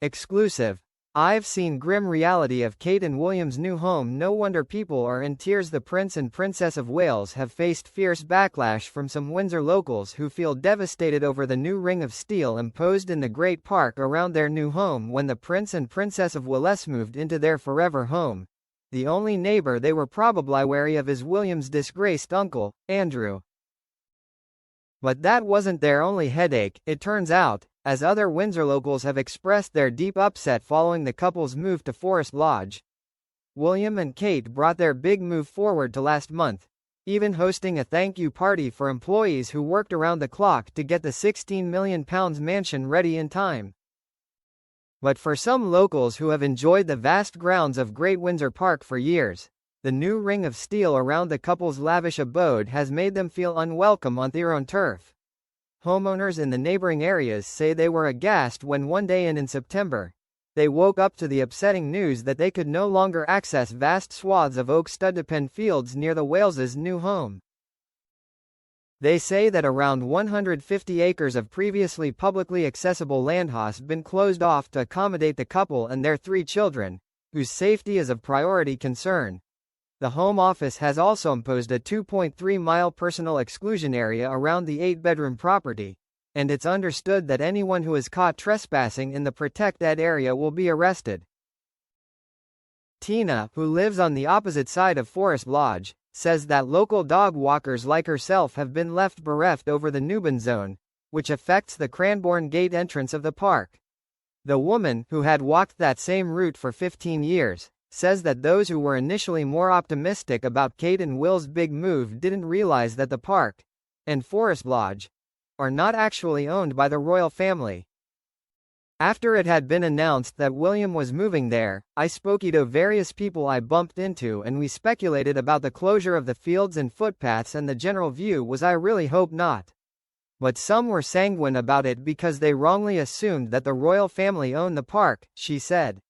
Exclusive. I've seen grim reality of Kate and William's new home. No wonder people are in tears. The Prince and Princess of Wales have faced fierce backlash from some Windsor locals who feel devastated over the new ring of steel imposed in the Great Park around their new home when the Prince and Princess of Wales moved into their forever home. The only neighbor they were probably wary of is William's disgraced uncle, Andrew. But that wasn't their only headache, it turns out, as other Windsor locals have expressed their deep upset following the couple's move to Forest Lodge. William and Kate brought their big move forward to last month, even hosting a thank you party for employees who worked around the clock to get the £16 million mansion ready in time. But for some locals who have enjoyed the vast grounds of Great Windsor Park for years, the new ring of steel around the couple's lavish abode has made them feel unwelcome on their own turf. Homeowners in the neighboring areas say they were aghast when one day in September, they woke up to the upsetting news that they could no longer access vast swaths of oak stud-depend fields near the Wales's new home. They say that around 150 acres of previously publicly accessible land has been closed off to accommodate the couple and their 3 children, whose safety is of priority concern. The Home Office has also imposed a 2.3-mile personal exclusion area around the 8-bedroom property, and it's understood that anyone who is caught trespassing in the protected area will be arrested. Tina, who lives on the opposite side of Forest Lodge, says that local dog walkers like herself have been left bereft over the Newbern zone, which affects the Cranbourne Gate entrance of the park. The woman, who had walked that same route for 15 years, says that those who were initially more optimistic about Kate and Will's big move didn't realize that the park, and Forest Lodge, are not actually owned by the royal family. After it had been announced that William was moving there, I spoke to various people I bumped into and we speculated about the closure of the fields and footpaths, and the general view was I really hope not. But some were sanguine about it because they wrongly assumed that the royal family owned the park, she said.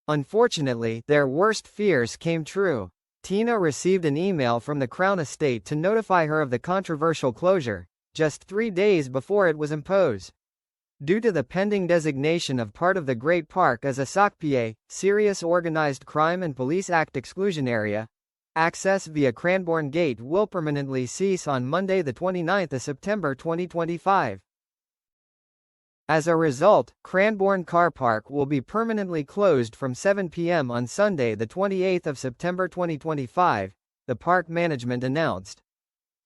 Unfortunately, their worst fears came true. Tina received an email from the Crown Estate to notify her of the controversial closure, just 3 days before it was imposed. Due to the pending designation of part of the Great Park as a SOCPA, Serious Organized Crime and Police Act exclusion area, access via Cranbourne Gate will permanently cease on Monday the 29th of September 2025. As a result, Cranbourne Car Park will be permanently closed from 7 p.m. on Sunday the 28th of September 2025, the park management announced.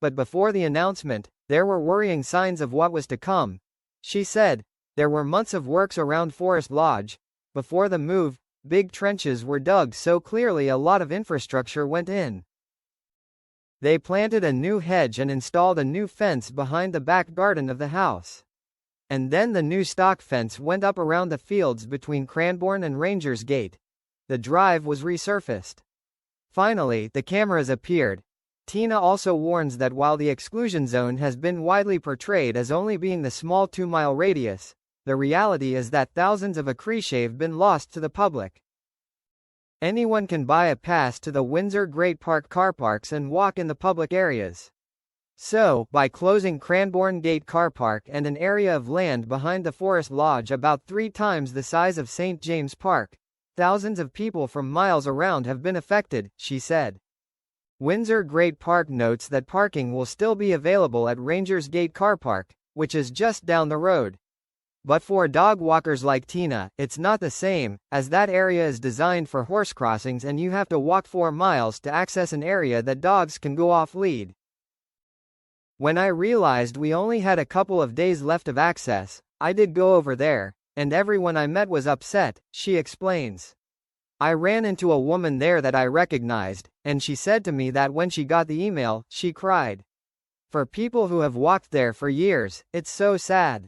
But before the announcement, there were worrying signs of what was to come. She said, there were months of works around Forest Lodge. Before the move, big trenches were dug, so clearly a lot of infrastructure went in. They planted a new hedge and installed a new fence behind the back garden of the house. And then the new stock fence went up around the fields between Cranbourne and Rangers Gate. The drive was resurfaced. Finally, the cameras appeared. Tina also warns that while the exclusion zone has been widely portrayed as only being the small 2-mile radius, the reality is that thousands of acres have been lost to the public. Anyone can buy a pass to the Windsor Great Park car parks and walk in the public areas. So, by closing Cranbourne Gate Car Park and an area of land behind the Forest Lodge about 3 times the size of St. James Park, thousands of people from miles around have been affected, she said. Windsor Great Park notes that parking will still be available at Rangers Gate Car Park, which is just down the road. But for dog walkers like Tina, it's not the same, as that area is designed for horse crossings and you have to walk 4 miles to access an area that dogs can go off lead. When I realized we only had a couple of days left of access, I did go over there, and everyone I met was upset, she explains. I ran into a woman there that I recognized, and she said to me that when she got the email, she cried. For people who have walked there for years, it's so sad.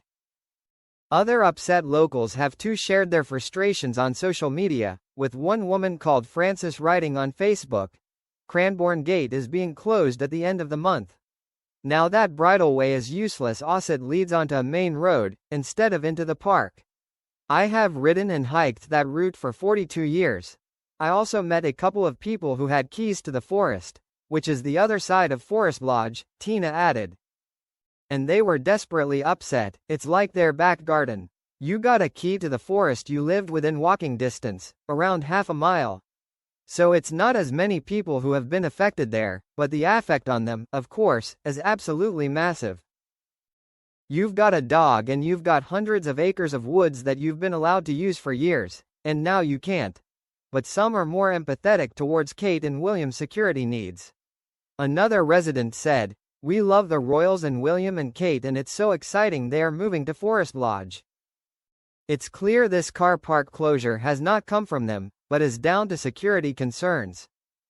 Other upset locals have too shared their frustrations on social media, with one woman called Frances writing on Facebook, Cranbourne Gate is being closed at the end of the month. Now that bridleway is useless as it leads onto a main road, instead of into the park. I have ridden and hiked that route for 42 years. I also met a couple of people who had keys to the forest, which is the other side of Forest Lodge, Tina added. And they were desperately upset, it's like their back garden. You got a key to the forest you lived within walking distance, around half a mile. So it's not as many people who have been affected there, but the effect on them, of course, is absolutely massive. You've got a dog and you've got hundreds of acres of woods that you've been allowed to use for years, and now you can't. But some are more empathetic towards Kate and William's security needs. Another resident said, "We love the Royals and William and Kate, and it's so exciting they are moving to Forest Lodge. It's clear this car park closure has not come from them, but is down to security concerns.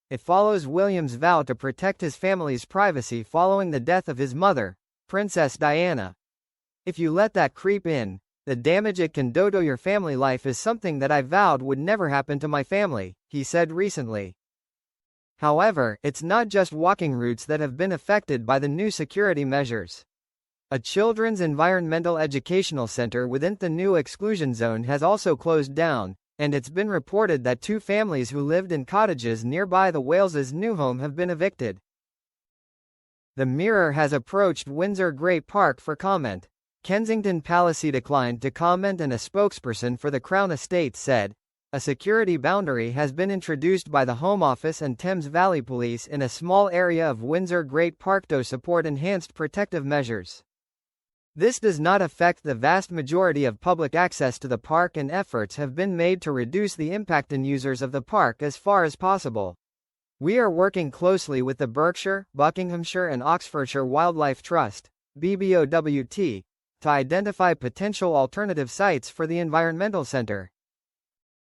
It follows William's vow to protect his family's privacy following the death of his mother, Princess Diana. If you let that creep in, the damage it can do to your family life is something that I vowed would never happen to my family," he said recently. However, it's not just walking routes that have been affected by the new security measures. A children's environmental educational center within the new exclusion zone has also closed down, and it's been reported that 2 families who lived in cottages nearby the Wales's new home have been evicted. The Mirror has approached Windsor Great Park for comment. Kensington Palace declined to comment, and a spokesperson for the Crown Estate said, "A security boundary has been introduced by the Home Office and Thames Valley Police in a small area of Windsor Great Park to support enhanced protective measures. This does not affect the vast majority of public access to the park, and efforts have been made to reduce the impact on users of the park as far as possible. We are working closely with the Berkshire, Buckinghamshire and Oxfordshire Wildlife Trust, BBOWT, to identify potential alternative sites for the environmental centre."